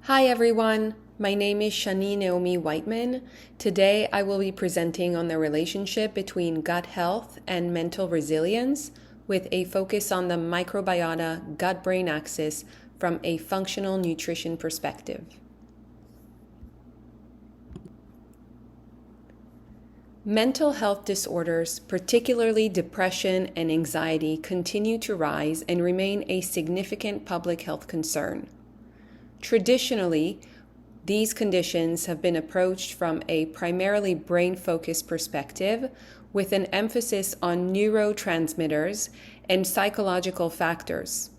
Hi everyone, my name is Shani Naomi Whiteman. Today I will be presenting on the relationship between gut health and mental resilience with a focus on the microbiota gut-brain axis from a functional nutrition perspective. Mental health disorders, particularly depression and anxiety, continue to rise and remain a significant public health concern. Traditionally, these conditions have been approached from a primarily brain-focused perspective with an emphasis on neurotransmitters and psychological factors.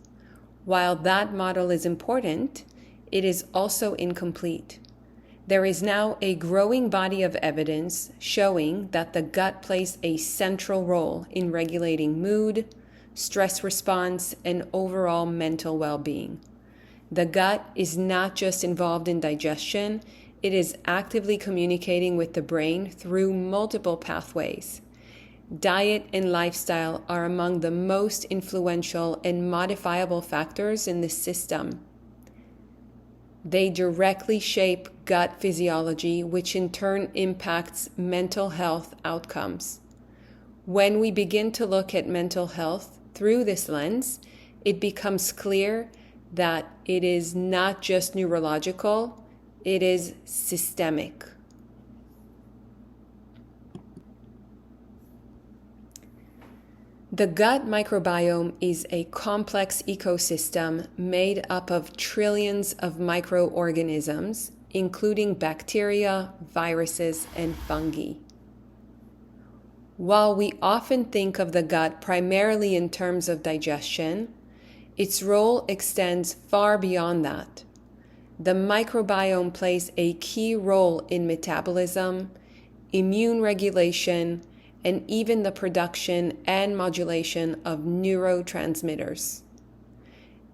While that model is important, it is also incomplete. There is now a growing body of evidence showing that the gut plays a central role in regulating mood, stress response, and overall mental well-being. The gut is not just involved in digestion, it is actively communicating with the brain through multiple pathways. Diet and lifestyle are among the most influential and modifiable factors in this system. They directly shape gut physiology, which in turn impacts mental health outcomes. When we begin to look at mental health through this lens, it becomes clear that it is not just neurological, it is systemic. The gut microbiome is a complex ecosystem made up of trillions of microorganisms, including bacteria, viruses, and fungi. While we often think of the gut primarily in terms of digestion, its role extends far beyond that. The microbiome plays a key role in metabolism, immune regulation, and even the production and modulation of neurotransmitters.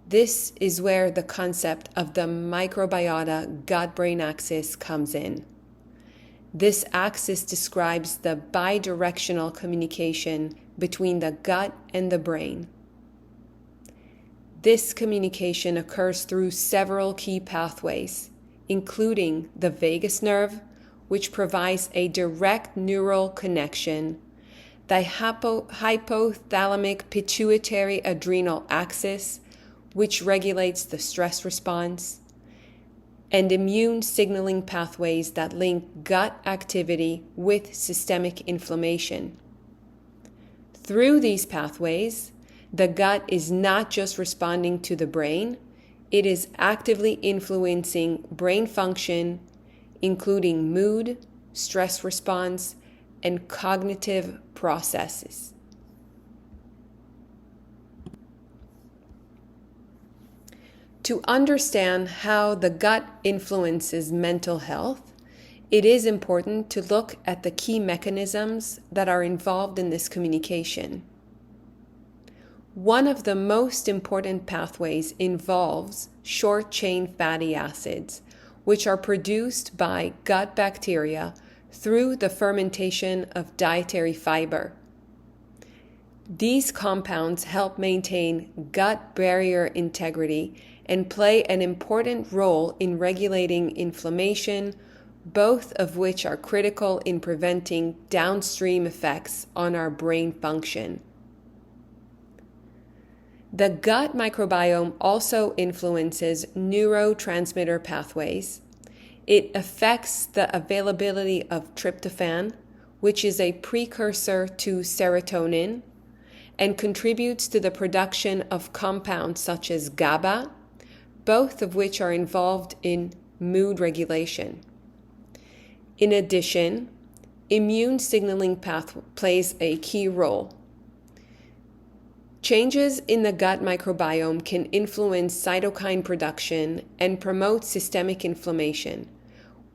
This is where the concept of the microbiota gut-brain axis comes in. This axis describes the bidirectional communication between the gut and the brain. This communication occurs through several key pathways, including the vagus nerve, which provides a direct neural connection, the hypothalamic pituitary adrenal axis, which regulates the stress response, and immune signaling pathways that link gut activity with systemic inflammation. Through these pathways, the gut is not just responding to the brain, it is actively influencing brain function, including mood, stress response, and cognitive processes. To understand how the gut influences mental health, it is important to look at the key mechanisms that are involved in this communication. One of the most important pathways involves short-chain fatty acids, which are produced by gut bacteria through the fermentation of dietary fiber. These compounds help maintain gut barrier integrity and play an important role in regulating inflammation, both of which are critical in preventing downstream effects on our brain function. The gut microbiome also influences neurotransmitter pathways. It affects the availability of tryptophan, which is a precursor to serotonin, and contributes to the production of compounds such as GABA, both of which are involved in mood regulation. In addition, immune signaling plays a key role. Changes in the gut microbiome can influence cytokine production and promote systemic inflammation,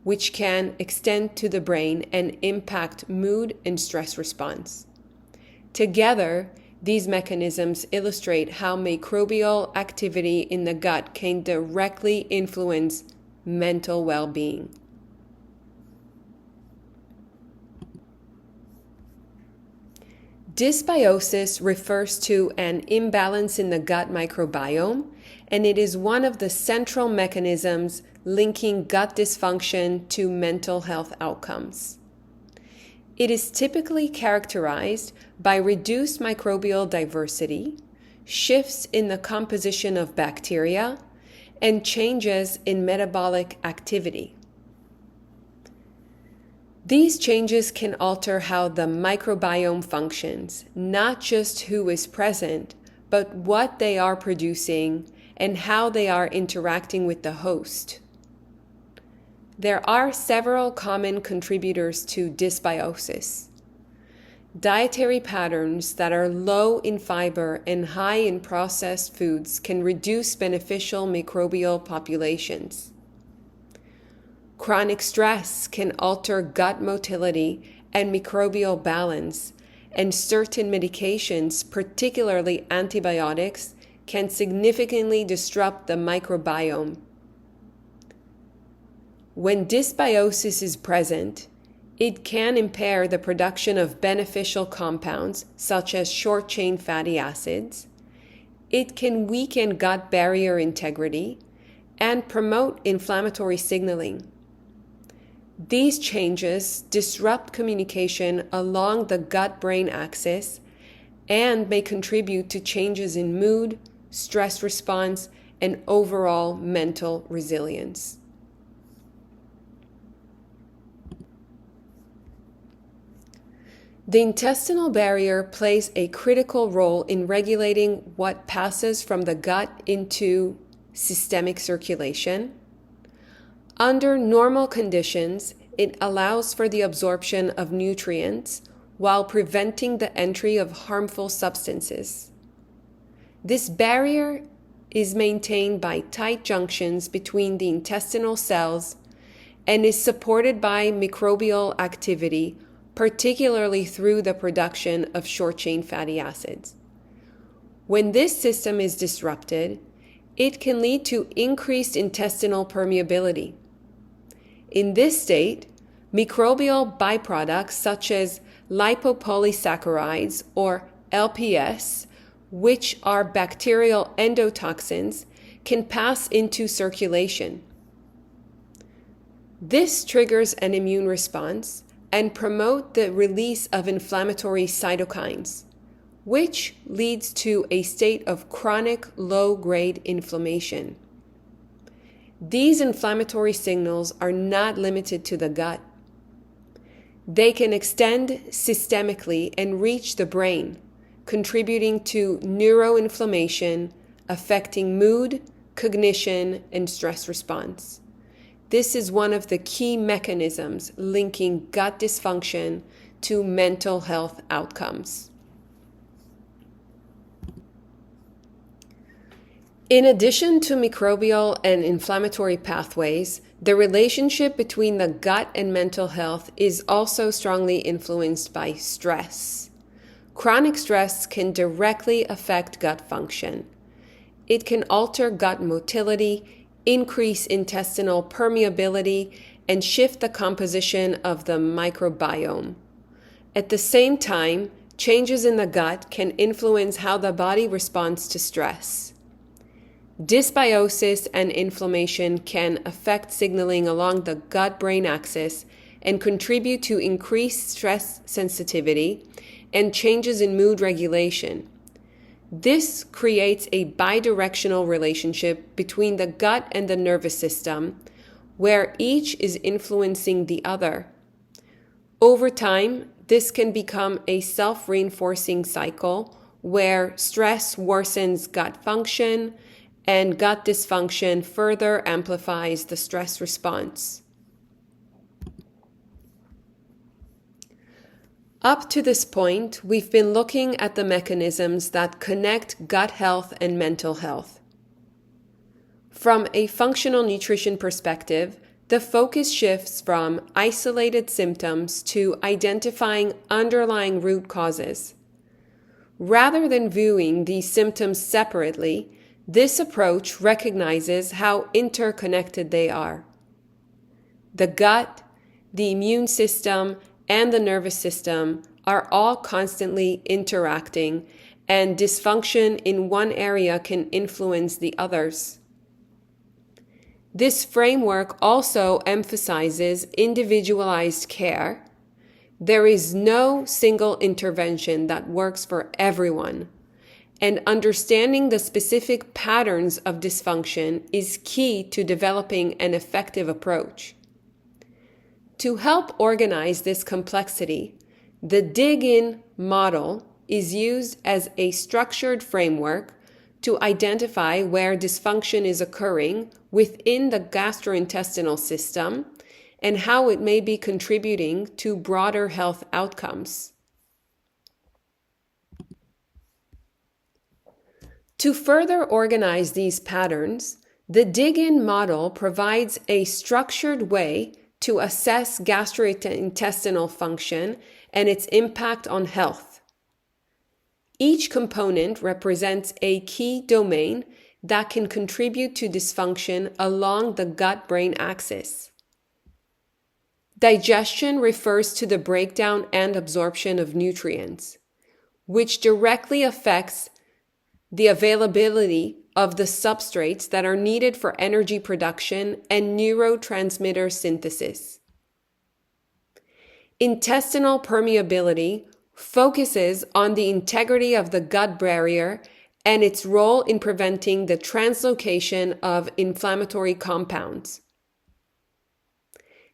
which can extend to the brain and impact mood and stress response. Together, these mechanisms illustrate how microbial activity in the gut can directly influence mental well-being. Dysbiosis refers to an imbalance in the gut microbiome, and it is one of the central mechanisms linking gut dysfunction to mental health outcomes. It is typically characterized by reduced microbial diversity, shifts in the composition of bacteria, and changes in metabolic activity. These changes can alter how the microbiome functions, not just who is present, but what they are producing and how they are interacting with the host. There are several common contributors to dysbiosis. Dietary patterns that are low in fiber and high in processed foods can reduce beneficial microbial populations. Chronic stress can alter gut motility and microbial balance, and certain medications, particularly antibiotics, can significantly disrupt the microbiome. When dysbiosis is present, it can impair the production of beneficial compounds such as short-chain fatty acids. It can weaken gut barrier integrity and promote inflammatory signaling. These changes disrupt communication along the gut-brain axis and may contribute to changes in mood, stress response, and overall mental resilience. The intestinal barrier plays a critical role in regulating what passes from the gut into systemic circulation. Under normal conditions, it allows for the absorption of nutrients while preventing the entry of harmful substances. This barrier is maintained by tight junctions between the intestinal cells and is supported by microbial activity, particularly through the production of short-chain fatty acids. When this system is disrupted, it can lead to increased intestinal permeability. In this state, microbial byproducts such as lipopolysaccharides or LPS, which are bacterial endotoxins, can pass into circulation. This triggers an immune response and promote the release of inflammatory cytokines, which leads to a state of chronic low-grade inflammation. These inflammatory signals are not limited to the gut. They can extend systemically and reach the brain, contributing to neuroinflammation, affecting mood, cognition, and stress response. This is one of the key mechanisms linking gut dysfunction to mental health outcomes. In addition to microbial and inflammatory pathways, the relationship between the gut and mental health is also strongly influenced by stress. Chronic stress can directly affect gut function. It can alter gut motility, increase intestinal permeability, and shift the composition of the microbiome. At the same time, changes in the gut can influence how the body responds to stress. Dysbiosis and inflammation can affect signaling along the gut-brain axis and contribute to increased stress sensitivity and changes in mood regulation. This creates a bidirectional relationship between the gut and the nervous system, where each is influencing the other. Over time, this can become a self-reinforcing cycle where stress worsens gut function, and gut dysfunction further amplifies the stress response. Up to this point, we've been looking at the mechanisms that connect gut health and mental health. From a functional nutrition perspective, the focus shifts from isolated symptoms to identifying underlying root causes. Rather than viewing these symptoms separately, this approach recognizes how interconnected they are. The gut, the immune system, and the nervous system are all constantly interacting, and dysfunction in one area can influence the others. This framework also emphasizes individualized care. There is no single intervention that works for everyone, and understanding the specific patterns of dysfunction is key to developing an effective approach. To help organize this complexity, the dig-in model is used as a structured framework to identify where dysfunction is occurring within the gastrointestinal system and how it may be contributing to broader health outcomes. To further organize these patterns, the dig-in model provides a structured way to assess gastrointestinal function and its impact on health. Each component represents a key domain that can contribute to dysfunction along the gut-brain axis. Digestion refers to the breakdown and absorption of nutrients, which directly affects the availability of the substrates that are needed for energy production and neurotransmitter synthesis. Intestinal permeability focuses on the integrity of the gut barrier and its role in preventing the translocation of inflammatory compounds.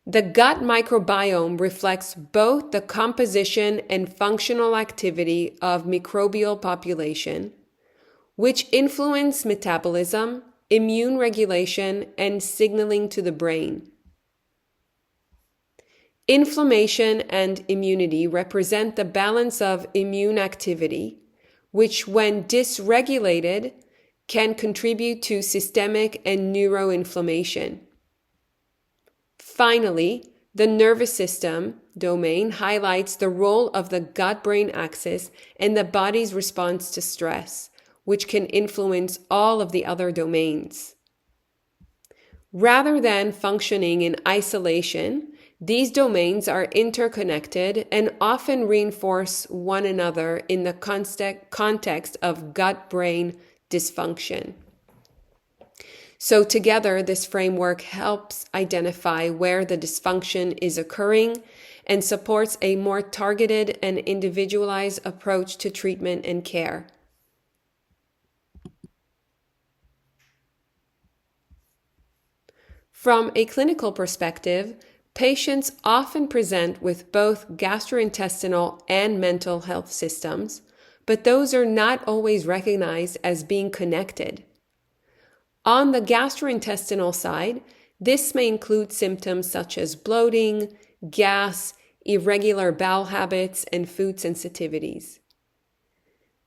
The gut microbiome reflects both the composition and functional activity of microbial population, which influence metabolism, immune regulation, and signaling to the brain. Inflammation and immunity represent the balance of immune activity, which, when dysregulated, can contribute to systemic and neuroinflammation. Finally, the nervous system domain highlights the role of the gut-brain axis and the body's response to stress, which can influence all of the other domains. Rather than functioning in isolation, these domains are interconnected and often reinforce one another in the context of gut-brain dysfunction. So together, this framework helps identify where the dysfunction is occurring and supports a more targeted and individualized approach to treatment and care. From a clinical perspective, patients often present with both gastrointestinal and mental health systems, but those are not always recognized as being connected. On the gastrointestinal side, this may include symptoms such as bloating, gas, irregular bowel habits, and food sensitivities.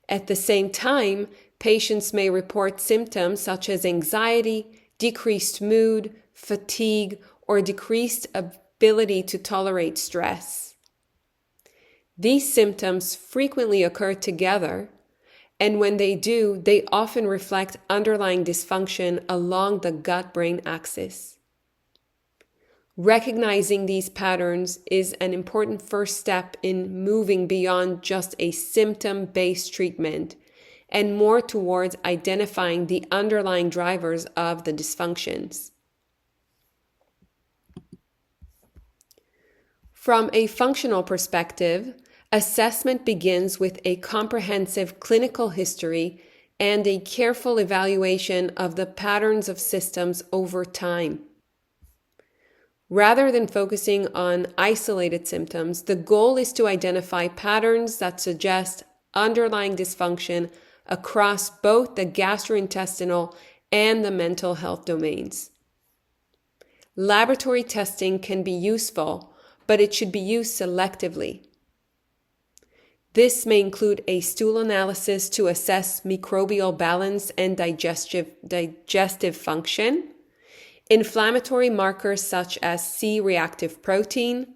At the same time, patients may report symptoms such as anxiety, decreased mood, fatigue, or decreased ability to tolerate stress. These symptoms frequently occur together, and when they do, they often reflect underlying dysfunction along the gut-brain axis. Recognizing these patterns is an important first step in moving beyond just a symptom-based treatment and more towards identifying the underlying drivers of the dysfunctions. From a functional perspective, assessment begins with a comprehensive clinical history and a careful evaluation of the patterns of systems over time. Rather than focusing on isolated symptoms, the goal is to identify patterns that suggest underlying dysfunction across both the gastrointestinal and the mental health domains. Laboratory testing can be useful, but it should be used selectively. This may include a stool analysis to assess microbial balance and digestive function, inflammatory markers such as C-reactive protein,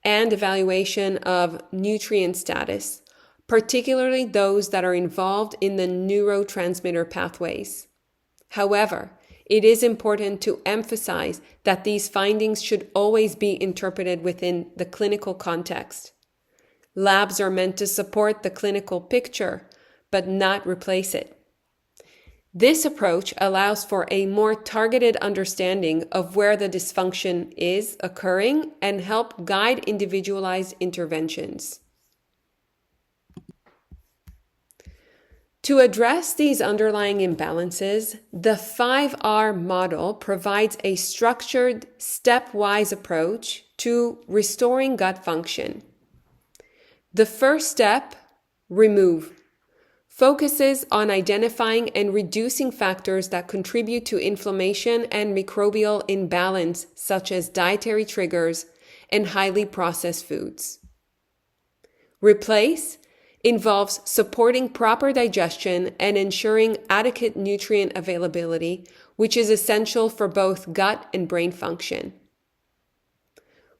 and evaluation of nutrient status, particularly those that are involved in the neurotransmitter pathways. However, it is important to emphasize that these findings should always be interpreted within the clinical context. Labs are meant to support the clinical picture, but not replace it. This approach allows for a more targeted understanding of where the dysfunction is occurring and help guide individualized interventions. To address these underlying imbalances, the 5R model provides a structured, stepwise approach to restoring gut function. The first step, remove, focuses on identifying and reducing factors that contribute to inflammation and microbial imbalance, such as dietary triggers and highly processed foods. Replace involves supporting proper digestion and ensuring adequate nutrient availability, which is essential for both gut and brain function.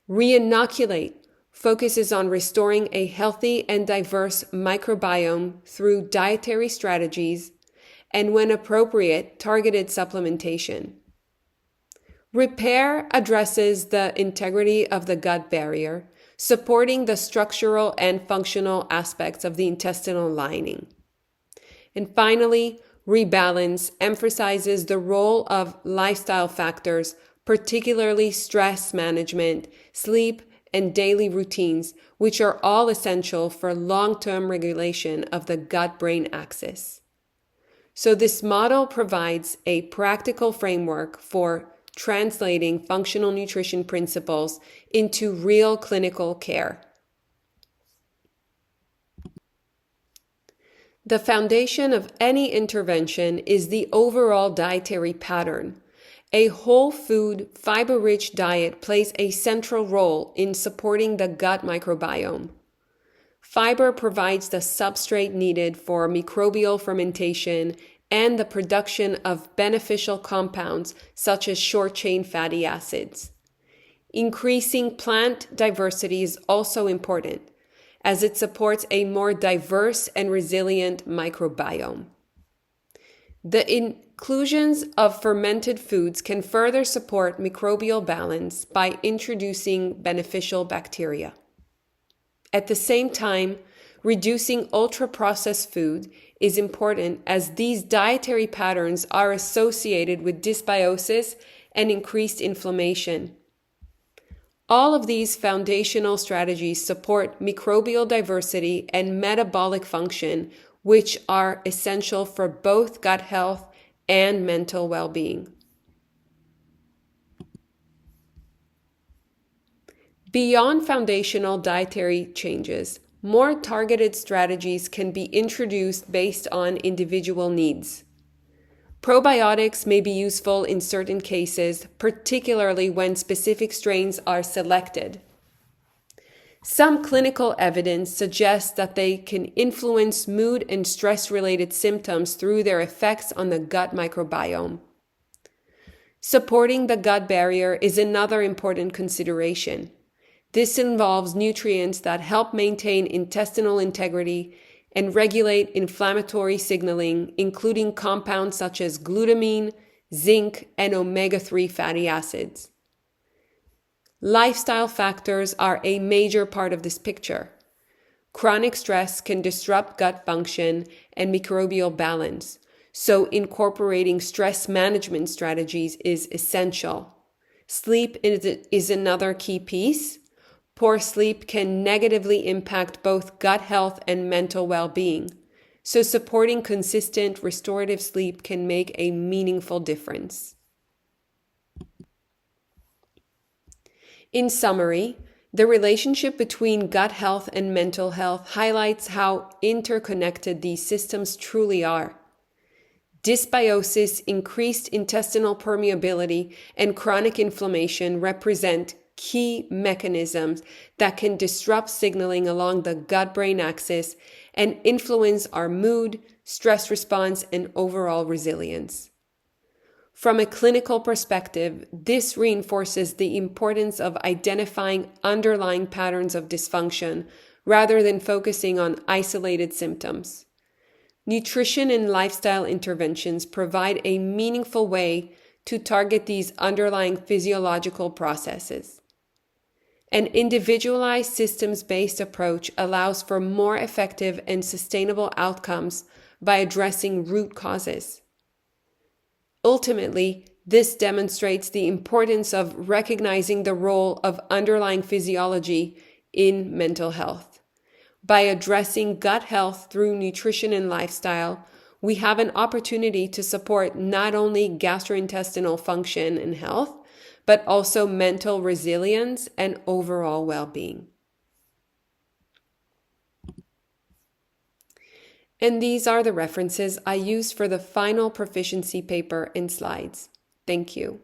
Reinoculate focuses on restoring a healthy and diverse microbiome through dietary strategies and, when appropriate, targeted supplementation. Repair addresses the integrity of the gut barrier, supporting the structural and functional aspects of the intestinal lining. And finally, rebalance emphasizes the role of lifestyle factors, particularly stress management, sleep, and daily routines, which are all essential for long-term regulation of the gut-brain axis. So this model provides a practical framework for translating functional nutrition principles into real clinical care. The foundation of any intervention is the overall dietary pattern. A whole food, fiber-rich diet plays a central role in supporting the gut microbiome. Fiber provides the substrate needed for microbial fermentation and the production of beneficial compounds such as short-chain fatty acids. Increasing plant diversity is also important, as it supports a more diverse and resilient microbiome. The inclusions of fermented foods can further support microbial balance by introducing beneficial bacteria. At the same time, reducing ultra-processed food is important, as these dietary patterns are associated with dysbiosis and increased inflammation. All of these foundational strategies support microbial diversity and metabolic function, which are essential for both gut health and mental well-being. Beyond foundational dietary changes, more targeted strategies can be introduced based on individual needs. Probiotics may be useful in certain cases, particularly when specific strains are selected. Some clinical evidence suggests that they can influence mood and stress-related symptoms through their effects on the gut microbiome. Supporting the gut barrier is another important consideration. This involves nutrients that help maintain intestinal integrity and regulate inflammatory signaling, including compounds such as glutamine, zinc, and omega-3 fatty acids. Lifestyle factors are a major part of this picture. Chronic stress can disrupt gut function and microbial balance, so incorporating stress management strategies is essential. Sleep is another key piece. Poor sleep can negatively impact both gut health and mental well-being, so supporting consistent restorative sleep can make a meaningful difference. In summary, the relationship between gut health and mental health highlights how interconnected these systems truly are. Dysbiosis, increased intestinal permeability, and chronic inflammation represent key mechanisms that can disrupt signaling along the gut-brain axis and influence our mood, stress response, and overall resilience. From a clinical perspective, this reinforces the importance of identifying underlying patterns of dysfunction rather than focusing on isolated symptoms. Nutrition and lifestyle interventions provide a meaningful way to target these underlying physiological processes. An individualized systems-based approach allows for more effective and sustainable outcomes by addressing root causes. Ultimately, this demonstrates the importance of recognizing the role of underlying physiology in mental health. By addressing gut health through nutrition and lifestyle, we have an opportunity to support not only gastrointestinal function and health, but also mental resilience and overall well-being. And these are the references I used for the final proficiency paper and slides. Thank you.